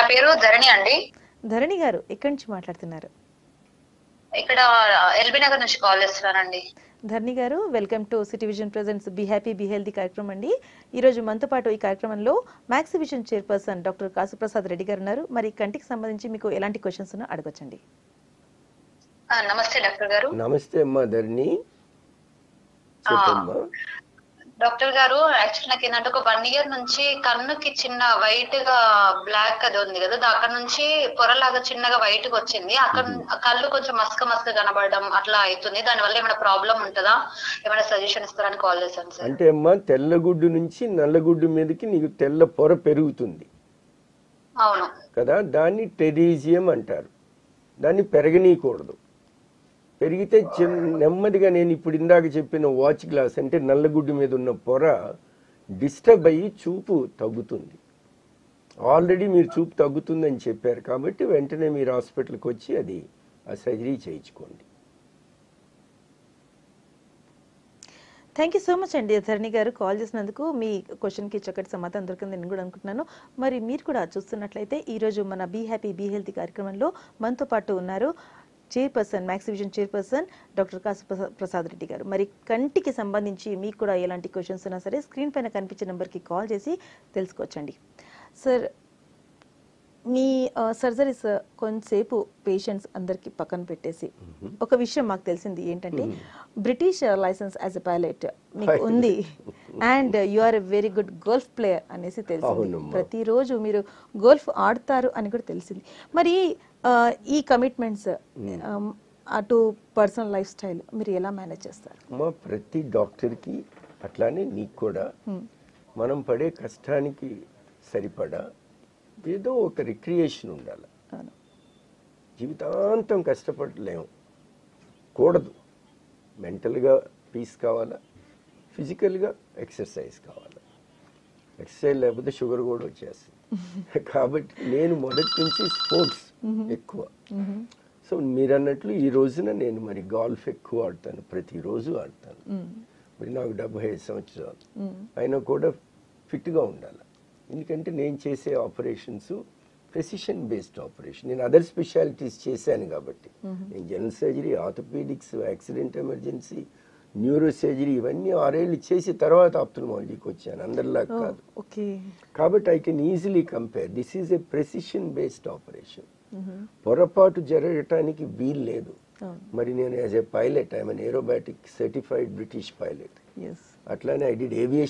నా పేరు ధరణి అండి. ధరణి గారు ఎక్కడి నుంచి మాట్లాడుతున్నారు? ఇక్కడ ఎల్బీ నగర్ నుంచి కాల్ చేస్తున్నానండి. ధరణి గారు, welcome to City Vision presents be happy be healthy కార్యక్రమం అండి. ఈరోజు మనతో పాటు ఈ కార్యక్రమంలో Max Vision chairperson doctor Kasuprasad Reddy గారు ఉన్నారు. మరి కంటికి సంబంధించి మీకు ఎలాంటి క్వశ్చన్స్ ఉన్నా అడగొచ్చండి. నమస్తే డాక్టర్ గారు. నమస్తే అమ్మా ధరణి, చెప్పమ్మా. డాక్టర్ గారు, యాక్చువల్ నాకు ఏంటంటే ఒక 1 year నుంచి కన్నుకి చిన్న వైట్ గా బ్లాక్ అది ఉంది కదా, అక్కడ నుంచి పొరలాగా చిన్నగా వైట్ గా వచ్చింది. అక్కడ కళ్ళు కొంచెం మసక కనబడడం అట్లా అవుతుంది. దాని వల్ల ఏమైనా ప్రాబ్లం ఉంటుందా, ఏమైనా సజెషన్ ఇస్తారని కాల్ చేశాను సార్. అంటే అమ్మా, తెల్లగుడ్డు నుంచి నల్లగుడ్డు మీదకి నీకు తెల్ల పొర పెరుగుతుంది. అవును కదా, దాన్ని టెరీజియం అంటారు. దాన్ని పెరగనీయకూడదు. పెరిగితే నెమ్మదిగా నేను ఇప్పుడు ఇందాక చెప్పిన వాచ్ గ్లాస్ అంటే నల్లగుడ్డు మీద ఉన్న పొర డిస్టర్బ్ అయ్యి చూపు తగ్గుతుంది. ఆల్రెడీ మీరు చూపు తగ్గుతుందని చెప్పారు కాబట్టి వెంటనే మీరు హాస్పిటల్కి వచ్చి అది ఆ సర్జరీ చేయించుకోండి. థ్యాంక్ యూ సో మచ్ అండి ధరణి గారు, కాల్ చేసినందుకు. మీ క్వశ్చన్కి చక్కటి సమాధానం దొరికింది నేను కూడా అనుకుంటున్నాను. మరి మీరు కూడా చూస్తున్నట్లయితే ఈరోజు మన బీ హ్యాపీ బీ హెల్తీ కార్యక్రమంలో మనతో పాటు ఉన్నారు chairperson, Max Vision chairperson doctor Kasuprasad Reddy గారు. మరి కంటికి సంబంధించి మీకు కూడా ఎలాంటి క్వశ్చన్స్ ఉన్నా సరే స్క్రీన్ పైన కనిపించే నెంబర్కి కాల్ చేసి తెలుసుకోవచ్చండి. సార్, మీ సర్జరీస్ కొంతసేపు పేషెంట్స్ అందరికి పక్కన పెట్టేసి ఒక విషయం మాకు తెలిసింది ఏంటంటే, British licence as a pilot మీకు ఉంది and you are a very good golf player అనేసి తెలిసింది. ప్రతిరోజు మీరు గోల్ఫ్ ఆడతారు అని కూడా తెలిసింది. మరి ఈ కమిట్మెంట్స్ అటు పర్సనల్ లైఫ్ స్టైల్ మీరు ఎలా మేనేజ్ చేస్తారు? ప్రతి డాక్టర్కి అట్లానే నీకు కూడా మనం పడే కష్టానికి సరిపడా ఏదో ఒక రిక్రియేషన్ ఉండాలి. జీవితాంతం కష్టపడలేము, కూడదు. మెంటల్గా పీస్ కావాలా, ఫిజికల్గా ఎక్సర్సైజ్ కావాలా. ఎక్సర్సైజ్ లేకపోతే షుగర్ కూడా వచ్చేస్తుంది. కాబట్టి నేను మొదటి నుంచి స్పోర్ట్స్ ఎక్కువ. సో మీరు అన్నట్లు ఈ రోజున నేను మరి గాల్ఫ్ ఎక్కువ ఆడతాను, ప్రతిరోజు ఆడతాను. మరి నాకు 75 సంవత్సరాలు అయినా కూడా ఫిట్గా ఉండాలి. ఎందుకంటే నేను చేసే ఆపరేషన్స్ ప్రెసిషన్ బేస్డ్ ఆపరేషన్. నేను అదర్ స్పెషాలిటీస్ చేశాను కాబట్టి నేను general surgery, orthopaedics, accident emergency, neuro surgery ఇవన్నీ 6 ఏళ్ళు చేసి తర్వాత ఆప్థల్మాలజీకి వచ్చాను, అందరిలాగా కాదు. కాబట్టి I can easily compare. This is a precision based operation. పొరపాటు జరగటానికి వీలు లేదు. మరి నేను as a pilot, I'm an aerobatic certified British pilot. అట్లానే ఐ డిడ్ ఏవియేషన్